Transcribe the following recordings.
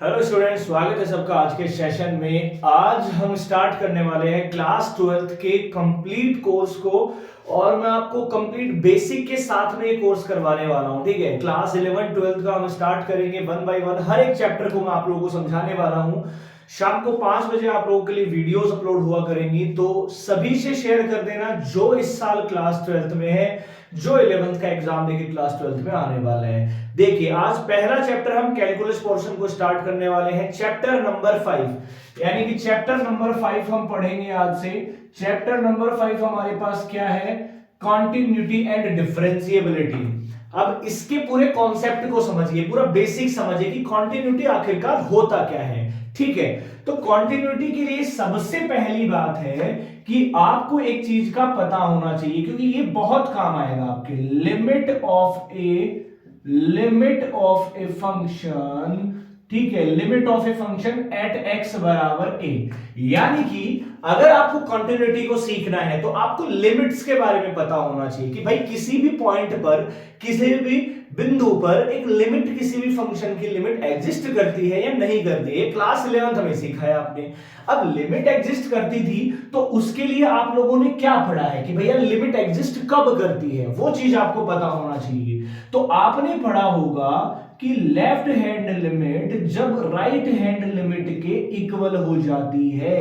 Hello students, स्वागत है सबका आज के सेशन में। आज हम स्टार्ट करने वाले हैं क्लास 12th के कंप्लीट कोर्स को और मैं आपको कंप्लीट बेसिक के साथ में ये कोर्स करवाने वाला हूं। ठीक है, क्लास 11 12th का हम स्टार्ट करेंगे वन बाय वन। हर एक चैप्टर को मैं आप लोगों को समझाने वाला हूं। शाम को 5 बजे आप लोगों के लिए वीडियोस अपलोड हुआ करेंगी, तो सभी से शेयर कर देना जो इस साल क्लास 12th में है, जो 11th का एग्जाम देके क्लास 12th में आने वाले हैं। देखिए, आज पहला चैप्टर हम कैलकुलस पोर्शन को स्टार्ट करने वाले हैं, चैप्टर नंबर 5। यानी कि चैप्टर नंबर 5 हम पढ़ेंगे आज से। चैप्टर नंबर 5 हमारे पास क्या है? Continuity and differentiability. अब इसके पूरे कॉन्सेप्ट को समझिए, पूरा बेसिक समझिए कि कॉन्टिन्यूटी आखिरकार होता क्या है। ठीक है, तो कॉन्टिन्यूटी के लिए सबसे पहली बात है कि आपको एक चीज का पता होना चाहिए, क्योंकि ये बहुत काम आएगा आपके। लिमिट ऑफ ए फंक्शन, ठीक है, limit of a function at x बराबर ए। यानी कि अगर आपको कॉन्टिन्यूटी को सीखना है तो आपको लिमिट्स के बारे में पता होना चाहिए कि भाई किसी भी पॉइंट पर, किसी भी बिंदु पर एक लिमिट, किसी भी फंक्शन की लिमिट एग्जिस्ट करती है या नहीं करती है। क्लास 11th में सीखा है आपने। अब लिमिट एग्जिस्ट करती थी तो उसके लिए आप लोगों ने क्या पढ़ा है कि भैया लिमिट एग्जिस्ट कब करती है, वो चीज आपको पता होना चाहिए। तो आपने पढ़ा होगा कि लेफ्ट हैंड लिमिट जब राइट हैंड लिमिट के इक्वल हो जाती है,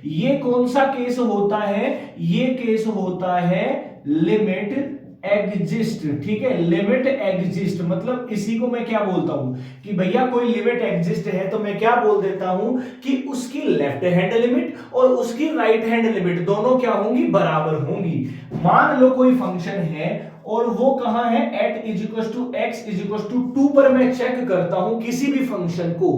ये कौन सा केस होता है? ये केस होता है लिमिट एग्जिस्ट। ठीक है, लिमिट एग्जिस्ट मतलब इसी को मैं क्या बोलता हूं कि भैया कोई लिमिट एग्जिस्ट है तो मैं क्या बोल देता हूं कि उसकी लेफ्ट हैंड लिमिट और उसकी राइट हैंड लिमिट दोनों क्या होंगी? बराबर होंगी। मान लो कोई फंक्शन है और वो कहां है? At is equal to x is equal to 2 पर मैं चेक करता हूं किसी भी फंक्शन को।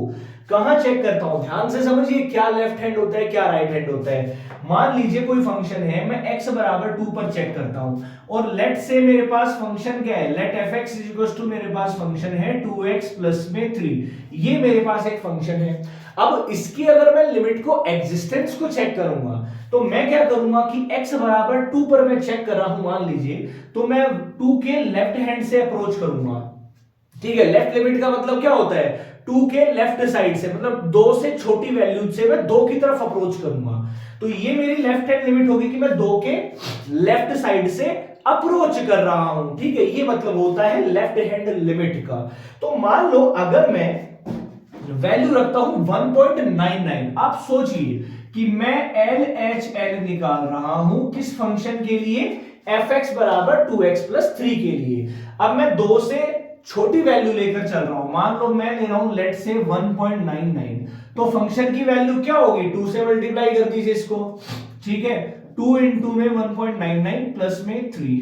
कहां चेक करता हूं? ध्यान से समझिए, क्या लेफ्ट हैंड होता है, क्या राइट हैंड होता है। मान लीजिए कोई फंक्शन है, मैं x बराबर 2 पर चेक करता हूं और लेट से मेरे पास फंक्शन क्या है? Let fx is equal to मेरे पास फंक्शन है 2x प्लस में 3। ये मेरे पास एक फंक्शन है। अब इसकी अगर मैं लिमिट को, एग्जिस्टेंस को चेक करूंगा तो मैं क्या करूंगा कि x बराबर 2 पर मैं चेक कर रहा हूं मान लीजिए, तो मैं 2 के लेफ्ट हैंड से अप्रोच करूंगा। ठीक है, लेफ्ट लिमिट का मतलब क्या होता है? 2 के लेफ्ट साइड से, मतलब 2 से छोटी वैल्यू से मैं 2 की तरफ अप्रोच करूंगा। तो ये मेरी लेफ्ट हैंड लिमिट होगी कि मैं 2 के लेफ्ट साइड से अप्रोच कर रहा हूं। ठीक है, ये मतलब होता है लेफ्ट हैंड लिमिट का। तो मान लो अगर मैं वैल्यू रखता हूं 1.99, आप सोचिए कि मैं LHL निकाल रहा हूं किस फंक्शन के लिए? fx बराबर 2x प्लस 3 के लिए। अब मैं 2 से छोटी वैल्यू लेकर चल रहा हूं, मान लो मैं ले रहा हूं लेट से 1.99, तो फंक्शन की वैल्यू क्या होगी? 2 से मल्टीप्लाई कर दीजिए इसको। ठीक है, 2 इंटू में 1.99 प्लस में 3,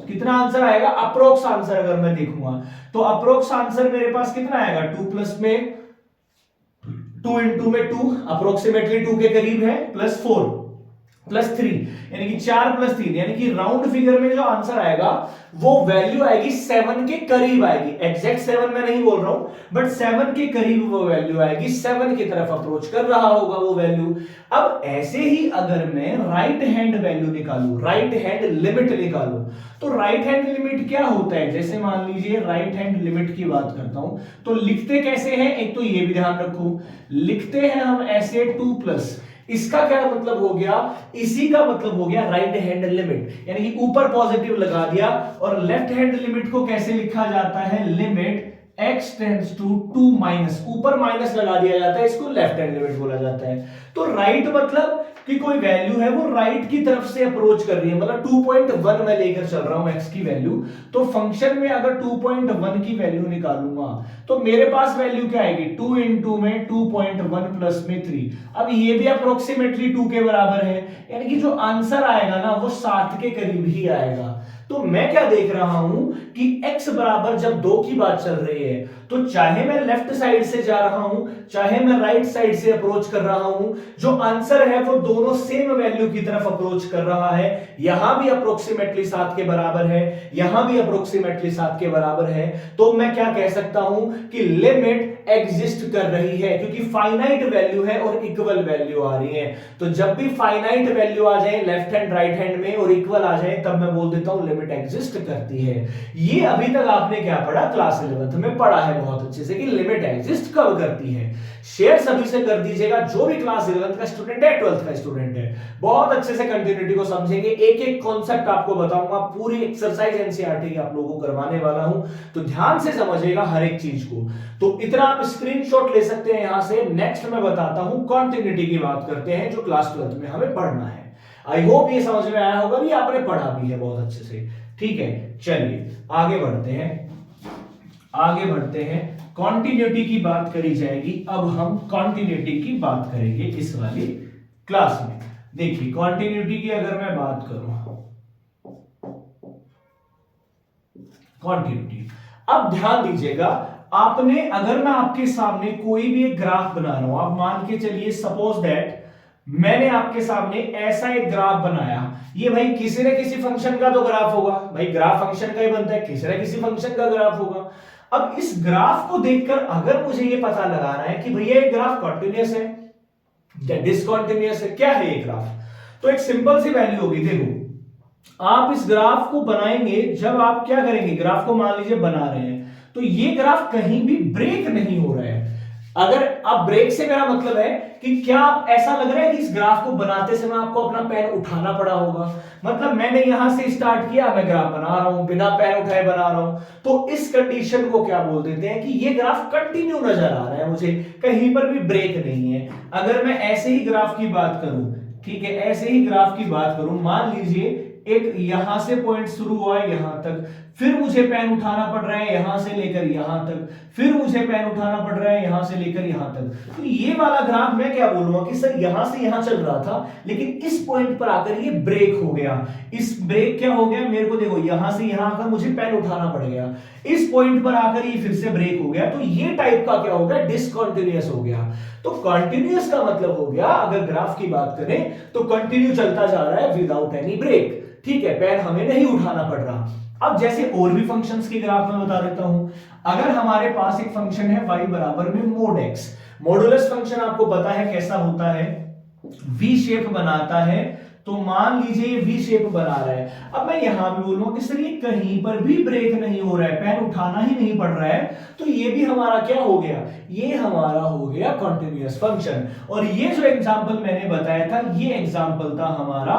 कितना आंसर आएगा? अप्रोक्स आंसर अगर मैं देखूंगा तो अप्रोक्स आंसर मेरे पास कितना आएगा? 2 प्लस में 2 इंटू में 2, अप्रोक्सीमेटली 2 के करीब है, प्लस 4 प्लस 3, यानी कि 4 प्लस 3, यानी कि राउंड फिगर में जो आंसर आएगा वो वैल्यू आएगी 7 के करीब आएगी। एग्जैक्ट 7 मैं नहीं बोल रहा हूं, बट 7 के करीब वो वैल्यू आएगी। 7 की तरफ अप्रोच कर रहा होगा वो वैल्यू। अब ऐसे ही अगर मैं राइट हैंड वैल्यू निकालूं, राइट हैंड लिमिट निकालूं, तो राइट हैंड लिमिट क्या होता है? जैसे मान लीजिए राइट हैंड लिमिट की बात करता हूं, तो लिखते कैसे हैं? एक तो ये भी ध्यान रखो, लिखते हैं हम ऐसे 2 प्लस, इसका क्या मतलब हो गया? इसी का मतलब हो गया राइट हैंड लिमिट, यानी कि ऊपर पॉजिटिव लगा दिया। और लेफ्ट हैंड लिमिट को कैसे लिखा जाता है? Limit x tends to 2 minus, ऊपर माइनस लगा दिया जाता है, इसको लेफ्ट हैंड लिमिट बोला जाता है। तो राइट मतलब कि कोई वैल्यू है वो राइट की तरफ से अप्रोच कर रही है, मतलब 2.1 मैं लेकर चल रहा हूं x की वैल्यू। तो फंक्शन में अगर 2.1 की वैल्यू निकालूंगा तो मेरे पास वैल्यू क्या आएगी? 2 इंटू में 2.1 प्लस में 3। अब ये भी अप्रोक्सीमेटली 2 के बराबर है, यानी कि जो आंसर आएगा ना वो 7 के करीब ही आएगा। तो मैं क्या देख रहा हूं कि x बराबर जब 2 की बात चल रही है, तो चाहे मैं लेफ्ट साइड से जा रहा हूं, चाहे मैं राइट साइड से अप्रोच कर रहा हूं, जो आंसर है वो दोनों सेम वैल्यू की तरफ अप्रोच कर रहा है। यहां भी अप्रोक्सीमेटली 7 के बराबर है, यहां भी अप्रोक्सीमेटली 7 के बराबर है। तो मैं क्या कह सकता हूं कि लिमिट एग्जिस्ट कर रही है, क्योंकि फाइनाइट वैल्यू है और इक्वल वैल्यू आ रही है। तो जब भी फाइनाइट वैल्यू आ जाए लेफ्ट हैंड राइट हैंड में और इक्वल आ जाए, तब मैं बोल देता हूं लिमिट एग्जिस्ट करती है। ये अभी तक आपने क्या पढ़ा, क्लास 11th में पढ़ा है बहुत अच्छे से कि लिमिट एग्जिस्ट कब करती है। शेयर सभी से कर दीजिएगा जो भी क्लास 11th का स्टूडेंट है, 12th का स्टूडेंट है, बहुत अच्छे से कंटिन्यूटी को समझेंगे। एक एक कॉन्सेप्ट आपको बताऊंगा, पूरी एक्सरसाइज एनसीईआरटी की आप लोगों को करवाने वाला हूं, तो ध्यान से समझिएगा हर एक चीज को। तो इतना आप स्क्रीनशॉट ले सकते हैं यहां से। नेक्स्ट मैं बताता हूं, कॉन्टिन्यूटी की बात करते हैं जो क्लास 12th में हमें पढ़ना है। आई होप ये समझ में आया होगा, ये आपने पढ़ा भी है बहुत अच्छे से। ठीक है, चलिए आगे बढ़ते हैं, आगे बढ़ते हैं। कॉन्टिन्यूटी की बात करी जाएगी, अब हम कॉन्टिन्यूटी की बात करेंगे इस वाली क्लास में। देखिए कॉन्टिन्यूटी की अगर मैं बात करूं, कॉन्टिन्यूटी, अब ध्यान दीजिएगा, आपने अगर मैं आपके सामने कोई भी एक ग्राफ बना रहा हूं, आप मान के चलिए सपोज दैट मैंने आपके सामने ऐसा एक ग्राफ बनाया, ये भाई किसी न किसी फंक्शन का तो ग्राफ होगा, भाई ग्राफ फंक्शन का ही बनता है, किसी न किसी फंक्शन का ग्राफ होगा। अब इस ग्राफ को देखकर अगर मुझे ये पता लगाना है कि भैया ये ग्राफ कॉन्टिन्यूअस है या डिसकॉन्टिन्यूअस है, क्या है ये ग्राफ, तो एक सिंपल सी वैल्यू होगी। देखो आप इस ग्राफ को बनाएंगे, जब आप क्या करेंगे, ग्राफ को मान लीजिए बना रहे हैं, तो ये ग्राफ कहीं भी ब्रेक नहीं हो रहा है। अगर आप ब्रेक से मेरा मतलब है कि क्या ऐसा लग रहा है कि इस ग्राफ को बनाते समय आपको अपना पेन उठाना पड़ा होगा, मतलब मैंने यहां से स्टार्ट किया, मैं ग्राफ बना रहा हूं, बिना पेन उठाए बना रहा हूं, तो इस कंडीशन को क्या बोल देते हैं कि ये ग्राफ कंटिन्यू नजर आ रहा है, मुझे कहीं पर भी ब्रेक नहीं है। अगर मैं ऐसे ही ग्राफ की बात करूं, ठीक है, ऐसे ही ग्राफ की बात करूं, मान लीजिए एक यहां से पॉइंट शुरू हुआ है यहां तक, फिर मुझे पेन उठाना पड़ रहा है यहां से लेकर यहां तक, फिर मुझे पेन उठाना पड़ रहा है यहां से लेकर यहां तक, तो ये वाला ग्राफ मैं क्या बोलूंगा कि सर यहां से यहां चल रहा था, लेकिन इस पॉइंट पर आकर ये ब्रेक हो गया। इस ब्रेक क्या हो गया, मेरे को देखो यहां से यहां आकर मुझे पेन उठाना पड़ गया, इस पॉइंट पर आकर ये फिर से ब्रेक हो गया, तो ये टाइप का क्या हो गया, डिसकंटीन्यूअस हो गया। तो कंटिन्यूअस का मतलब हो गया, अगर ग्राफ की बात करें तो कंटिन्यू चलता जा रहा है विदाउट एनी ब्रेक, ठीक है, पेन हमें नहीं उठाना पड़ रहा। अब जैसे और भी फंक्शंस के ग्राफ में बता देता हूं, अगर हमारे पास एक फंक्शन है y बराबर में मोड x, मॉडुलस फंक्शन आपको पता है कैसा होता है, वी शेप बनाता है, तो मान लीजिए ये वी शेप बना रहा है। अब मैं यहां भी बोलूंगा कि सर ये कहीं पर भी ब्रेक नहीं हो रहा है, पेन उठाना ही नहीं पड़ रहा है, तो ये भी हमारा क्या हो गया, ये हमारा हो गया कंटिन्यूअस फंक्शन। और ये जो एग्जांपल मैंने बताया था, ये एग्जांपल था हमारा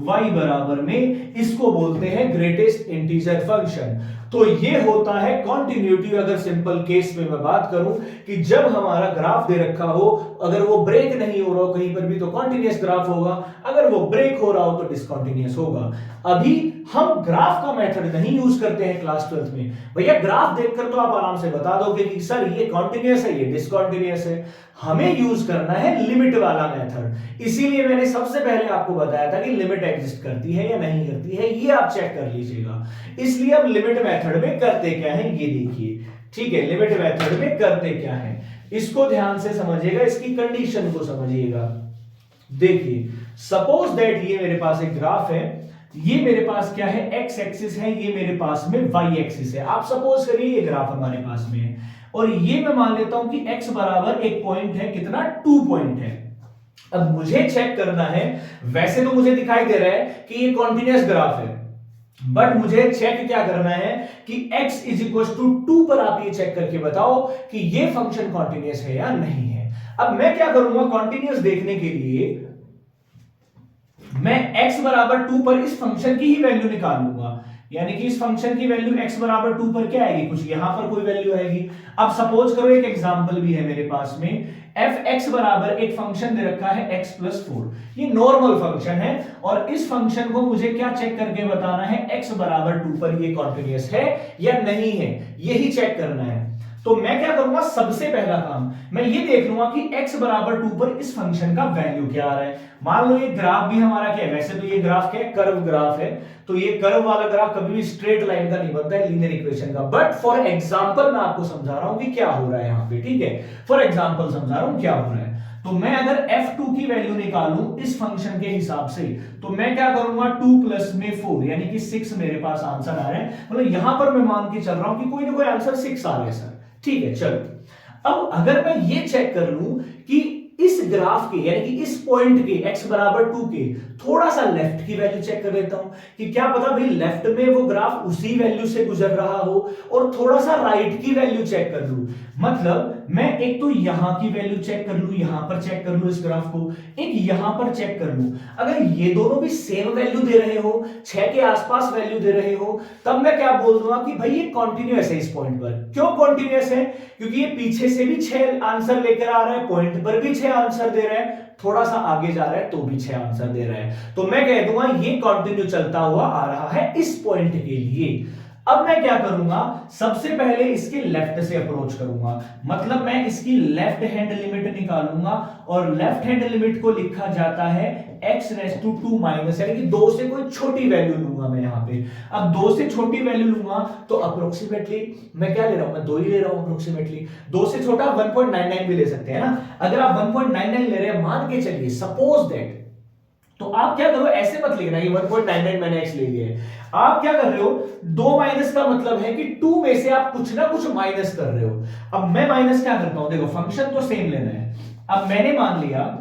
y बराबर में, इसको बोलते हैं ग्रेटेस्ट इंटीजर फंक्शन। तो ये होता है कंटिन्यूटी। अगर सिंपल केस में मैं बात करूं कि जब हमारा ग्राफ दे रखा हो, अगर वो ब्रेक नहीं हो रहा हो कहीं पर भी तो कंटिन्यूअस ग्राफ होगा, अगर वो ब्रेक हो रहा हो तो डिसकंटिन्यूअस होगा। अभी हम ग्राफ का मेथड नहीं यूज करते हैं क्लास 12th में, भैया ग्राफ देखकर तो आप आराम से बता दोगे कि सर ये कंटिन्यूअस है, ये डिसकंटिन्यूअस है। हमें यूज करना है लिमिट वाला मेथड, इसीलिए मैंने सबसे पहले आपको बताया था कि लिमिट एग्जिस्ट करती है या नहीं करती है, ये आप चेक कर लीजिएगा। इसलिए अब लिमिट मेथड में करते क्या है ये देखिए, ठीक है, लिमिट मेथड में करते क्या है इसको ध्यान से समझिएगा, इसकी कंडीशन को समझिएगा। देखिए सपोज दैट ये मेरे पास एक ग्राफ है, ये मेरे पास क्या है, एक्स एक्सिस है, ये मेरे पास में वाई एक्सिस है। आप सपोज करिए ये ग्राफ हमारे पास में है, और ये मैं मान लेता हूं कि x बराबर एक पॉइंट है, कितना, 2 पॉइंट है। अब मुझे चेक करना है, वैसे तो मुझे दिखाई दे रहा है कि ये कॉन्टिन्यूअस ग्राफ है, बट मुझे चेक क्या करना है कि x इज इक्वल टू 2 पर आप ये चेक करके बताओ कि ये फंक्शन कॉन्टिन्यूअस है या नहीं है। अब मैं क्या करूंगा, कॉन्टिन्यूअस देखने के लिए मैं x बराबर 2 पर इस फंक्शन की ही वैल्यू निकाल लूंगा, यानी कि इस फंक्शन की वैल्यू x बराबर 2 पर क्या आएगी, कुछ यहां पर कोई वैल्यू आएगी। अब सपोज करो एक एग्जांपल भी है मेरे पास में, f(x) बराबर एक फंक्शन दे रखा है x + 4, ये नॉर्मल फंक्शन है, और इस फंक्शन को मुझे क्या चेक करके बताना है, x बराबर 2 पर ये कॉन्टिन्यूअस है या नहीं है, यही चेक करना है। तो मैं क्या करूंगा, सबसे पहला काम मैं ये देख लूंगा कि x बराबर 2 पर इस फंक्शन का वैल्यू क्या आ रहा है। मान लो ये ग्राफ भी हमारा क्या है, वैसे तो ये ग्राफ क्या है, कर्व ग्राफ है, तो ये कर्व वाला ग्राफ कभी भी स्ट्रेट लाइन का नहीं बनता है, लीनियर इक्वेशन का। बट फॉर एग्जांपल मैं आपको समझा रहा हूं कि क्या हो रहा है यहां पे, ठीक है, फॉर एग्जांपल समझा रहा हूं क्या हो रहा है। तो मैं अगर f2 की वैल्यू निकालूं इस फंक्शन के हिसाब से, तो मैं क्या करूंगा 2 प्लस में 4 यानी कि 6 मेरे पास आंसर आ रहा है। मतलब यहां पर मैं मान के चल रहा हूं कि कोई ना कोई आंसर 6 आ रहा है सर। ठीक है, चलो अब अगर मैं ये चेक कर लूं कि इस ग्राफ के यानी कि इस पॉइंट के x बराबर 2 के थोड़ा सा लेफ्ट की वैल्यू चेक कर लेता हूं कि क्या पता भाई लेफ्ट में वो ग्राफ उसी वैल्यू से गुजर रहा हो, और थोड़ा सा राइट की वैल्यू चेक कर लूं। मतलब मैं एक तो यहां की वैल्यू चेक कर लूं, यहां पर चेक कर लूं इस ग्राफ को, एक यहां पर चेक कर लूं। अगर ये दोनों भी सेम वैल्यू दे रहे हो, 6 के आसपास वैल्यू दे रहे हो, तब मैं क्या बोल दूंगा कि भाई ये कॉन्टिन्यूअस है इस पॉइंट पर। क्यों कॉन्टिन्यूअस है? क्योंकि ये पीछे से भी 6 आंसर लेकर आ रहा है, पॉइंट पर भी 6 आंसर दे रहा है, थोड़ा सा आगे जा रहा है तो भी 6 आंसर दे रहा है। तो मैं कह दूंगा ये कंटिन्यू चलता हुआ आ रहा है इस पॉइंट के लिए। अब मैं क्या करूंगा, सबसे पहले इसके लेफ्ट से अप्रोच करूंगा, मतलब मैं इसकी लेफ्ट हैंड लिमिट निकालूंगा, और लेफ्ट हैंड लिमिट को लिखा जाता है x रेस टू 2 माइनस, यानी कि 2 से कोई छोटी वैल्यू लूंगा मैं यहां पे। अब 2 से छोटी वैल्यू लूंगा तो अप्रोक्सीमेटली मैं क्या ले रहा हूं, मैं 2 ही ले रहा हूं अप्रोक्सीमेटली। 2 से छोटा 1.99 भी ले सकते हैं ना। अगर आप 1.99 ले रहे हैं, मान के चलिए सपोज दैट, तो आप क्या करो, ऐसे मत लिखना कि 1.99 मैंने x ले लिया है। आप क्या कर रहे हो, 2 माइनस का मतलब है कि 2 में से आप कुछ ना कुछ माइनस कर रहे हो। अब मैं माइनस क्या करता हूं, देखो फंक्शन तो सेम लेना है। अब मैंने मान लिया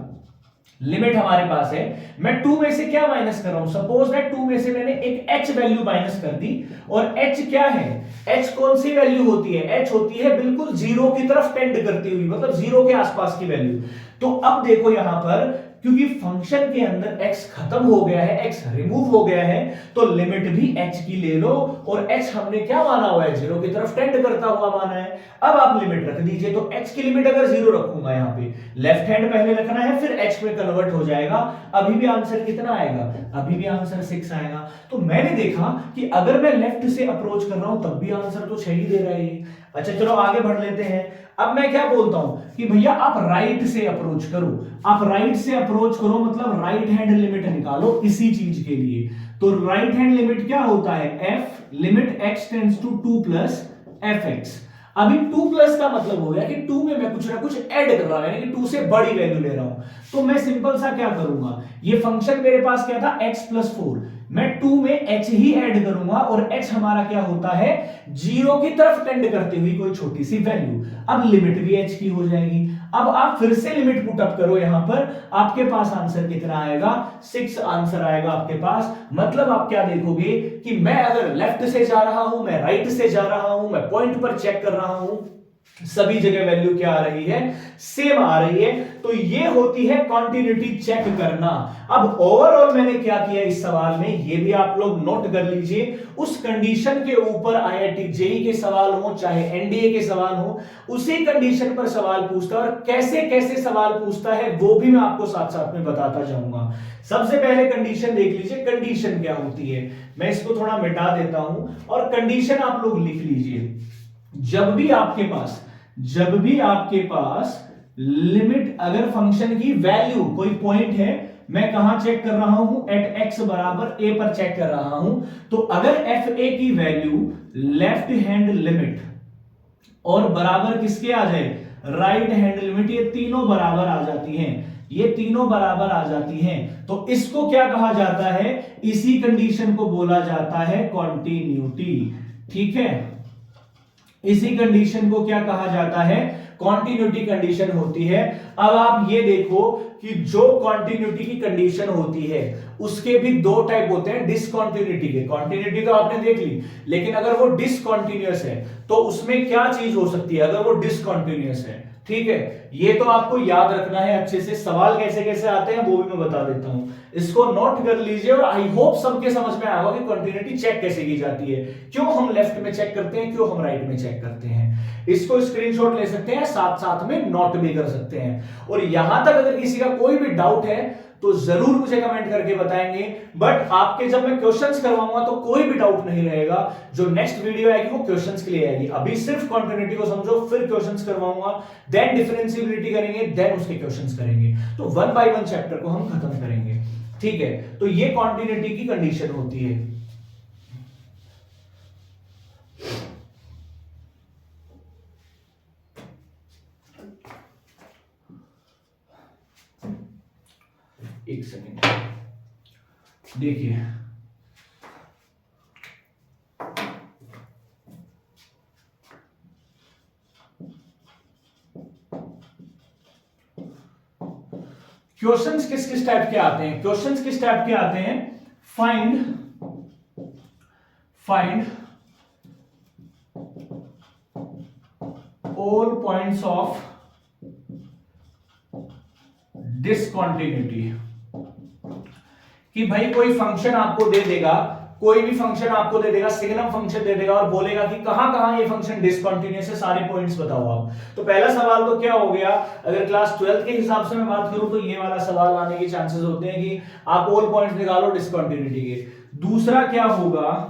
लिमिट हमारे पास है, मैं 2 में से क्या माइनस कर रहा हूं, सपोज दैट 2 में से मैंने एक h वैल्यू माइनस कर दी, और h क्या है, h कौन सी वैल्यू होती है, h होती है बिल्कुल जीरो की तरफ टेंड करती हुई, मतलब जीरो के आसपास की वैल्यू। तो अब देखो यहां पर, क्योंकि फंक्शन के अंदर x खत्म हो गया है, x रिमूव हो गया है, तो लिमिट भी h की ले लो, और h हमने क्या माना हुआ है, जीरो की तरफ टेंड करता हुआ माना है। अब आप लिमिट रख दीजिए, तो h की लिमिट अगर जीरो रखूंगा यहां पे, लेफ्ट हैंड पहले रखना है फिर h में कन्वर्ट हो जाएगा, अभी भी आंसर कितना आएगा, अभी भी आंसर 6 आएगा। तो मैंने देखा कि अगर मैं लेफ्ट से अप्रोच कर रहा हूं तब भी आंसर तो 6 ही दे रहा है। अच्छा चलो आगे बढ़ लेते हैं। अब मैं क्या बोलता हूं कि भैया आप राइट से अप्रोच करो, आप राइट से अप्रोच करो, मतलब राइट हैंड लिमिट निकालो इसी चीज के लिए। तो राइट हैंड लिमिट क्या होता है, f limit x tends to 2 plus fx। अभी 2 प्लस का मतलब हो गया कि 2 में मैं कुछ ना कुछ ऐड कर रहा हूं, यानी कि 2 से बड़ी वैल्यू ले रहा हूं। तो मैं सिंपल सा क्या करूंगा, ये फंक्शन मेरे पास क्या था x प्लस 4, मैं 2 में h ही ऐड करूंगा, और h हमारा क्या होता है, जीरो की तरफ टेंड करती हुई कोई छोटी सी वैल्यू। अब लिमिट भी h की हो जाएगी। अब आप फिर से लिमिट पुट अप करो यहां पर, आपके पास आंसर कितना आएगा, 6 आंसर आएगा आपके पास। मतलब आप क्या देखोगे कि मैं अगर लेफ्ट से जा रहा हूं, मैं राइट से जा रहा हूं, मैं पॉइंट पर चेक कर रहा हूं, सभी जगह वैल्यू क्या आ रही है, सेम आ रही है। तो ये होती है कंटिन्यूटी चेक करना। अब ओवरऑल मैंने क्या किया इस सवाल में, ये भी आप लोग नोट कर लीजिए। उस कंडीशन के ऊपर आईआईटी जेईई के सवाल हो चाहे एनडीए के सवाल हो, उसी कंडीशन पर सवाल पूछता है, और कैसे कैसे सवाल पूछता है वो भी मैं आपको साथ साथ में बताता जाऊंगा। सबसे पहले कंडीशन देख लीजिए, कंडीशन क्या होती है। मैं इसको थोड़ा मिटा देता हूं, और कंडीशन आप लोग लिख लीजिए। जब भी आपके पास लिमिट, अगर फंक्शन की वैल्यू कोई पॉइंट है, मैं कहां चेक कर रहा हूं, एट x बराबर a पर चेक कर रहा हूं, तो अगर एफ ए की वैल्यू लेफ्ट हैंड लिमिट और बराबर किसके आ जाए, राइट हैंड लिमिट, ये तीनों बराबर आ जाती हैं, ये तीनों बराबर आ जाती हैं, तो इसको क्या कहा जाता है, इसी कंडीशन को बोला जाता है कॉन्टिन्यूटी। ठीक है, इसी कंडीशन को क्या कहा जाता है, कॉन्टिन्यूटी कंडीशन होती है। अब आप ये देखो कि जो कॉन्टिन्यूटी की कंडीशन होती है उसके भी दो टाइप होते हैं डिसकॉन्टिन्यूटी के। कॉन्टिन्यूटी तो आपने देख ली, लेकिन अगर वो डिसकॉन्टिन्यूअस है तो उसमें क्या चीज हो सकती है, अगर वो डिसकॉन्टिन्यूअस है। ठीक है, ये तो आपको याद रखना है अच्छे से, सवाल कैसे कैसे आते हैं वो भी मैं बता देता हूं, इसको नोट कर लीजिए। और आई होप सबके समझ में आएगा कि कंटिन्यूटी चेक कैसे की जाती है, क्यों हम लेफ्ट में चेक करते हैं, क्यों हम राइट में चेक करते हैं। इसको स्क्रीनशॉट ले सकते हैं, साथ साथ में नोट भी कर सकते हैं। और यहां तक अगर किसी का कोई भी डाउट है तो जरूर मुझे कमेंट करके बताएंगे, बट आपके जब मैं क्वेश्चंस करवाऊंगा तो कोई भी डाउट नहीं रहेगा। जो नेक्स्ट वीडियो आएगी वो क्वेश्चंस के लिए आएगी, अभी सिर्फ कंटिन्यूटी को समझो, फिर क्वेश्चंस करवाऊंगा, देन डिफरेंशिएबिलिटी करेंगे, देन उसके क्वेश्चंस करेंगे, तो 1 बाय 1 चैप्टर को हम खत्म करेंगे। ठीक है, तो ये कंटिन्यूटी की कंडीशन होती है। एक सेकेंड देखिए, क्वेश्चंस किस किस टाइप के आते हैं? क्वेश्चंस किस टाइप के आते हैं? Find all points of discontinuity. कि भाई कोई फंक्शन आपको दे देगा, कोई भी फंक्शन आपको दे देगा, सिग्नम फंक्शन दे देगा और बोलेगा कि कहां कहां ये फंक्शन डिसकंटिन्यूअस है, सारे पॉइंट्स बताओ आप। तो पहला सवाल तो क्या हो गया, अगर क्लास 12 के हिसाब से मैं बात करूं तो ये वाला सवाल आने के चांसेस होते हैं कि आप ऑल पॉइंट्स निकालो डिसकंटिन्यूटी के। दूसरा क्या होगा,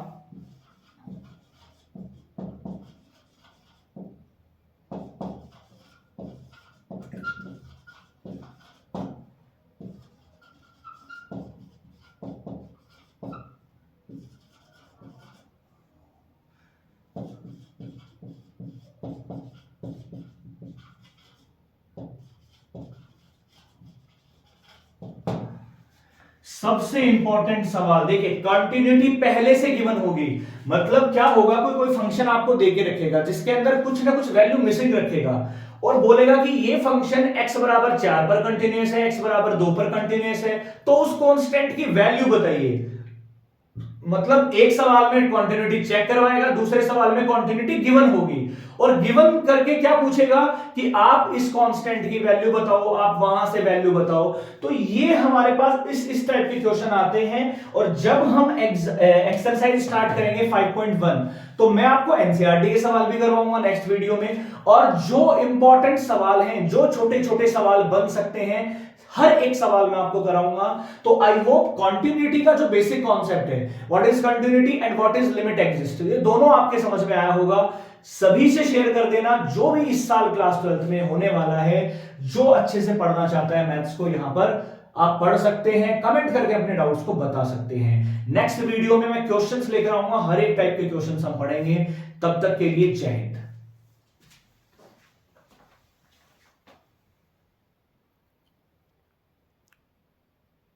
सबसे इंपॉर्टेंट सवाल देखिए, कंटिन्यूटी पहले से गिवन होगी, मतलब क्या होगा, कोई फंक्शन आपको देके रखेगा जिसके अंदर कुछ ना कुछ वैल्यू मिसिंग रखेगा और बोलेगा कि ये फंक्शन x बराबर 4 पर कंटिन्यूअस है, x बराबर 2 पर कंटिन्यूअस है, तो उस कांस्टेंट की वैल्यू बताइए। मतलब एक सवाल में कंटिन्यूटी चेक करवाएगा, दूसरे सवाल में कंटिन्यूटी गिवन होगी और गिवन करके क्या पूछेगा कि आप इस कांस्टेंट की वैल्यू बताओ, आप वहां से वैल्यू बताओ। तो ये हमारे पास इस टाइप के क्वेश्चन आते हैं। और जब हम एक्सरसाइज स्टार्ट करेंगे 5.1 तो मैं आपको एनसीईआरटी के सवाल भी करवाऊंगा नेक्स्ट वीडियो में, और जो इंपॉर्टेंट सवाल हैं, जो छोटे छोटे सवाल बन सकते हैं, हर एक सवाल में आपको कराऊंगा। तो आई होप कंटिन्यूटी का जो बेसिक कॉन्सेप्ट है, what is continuity and what is limit exist, ये दोनों आपके समझ में आया होगा। सभी से शेयर कर देना, जो भी इस साल क्लास 12 में होने वाला है, जो अच्छे से पढ़ना चाहता है मैथ्स को, यहां पर आप पढ़ सकते हैं, कमेंट करके अपने डाउट्स को बता सकते हैं। नेक्स्ट वीडियो में मैं क्वेश्चंस लेकर आऊंगा, हर एक टाइप के क्वेश्चंस हम पढ़ेंगे। तब तक के लिए जय हिंद।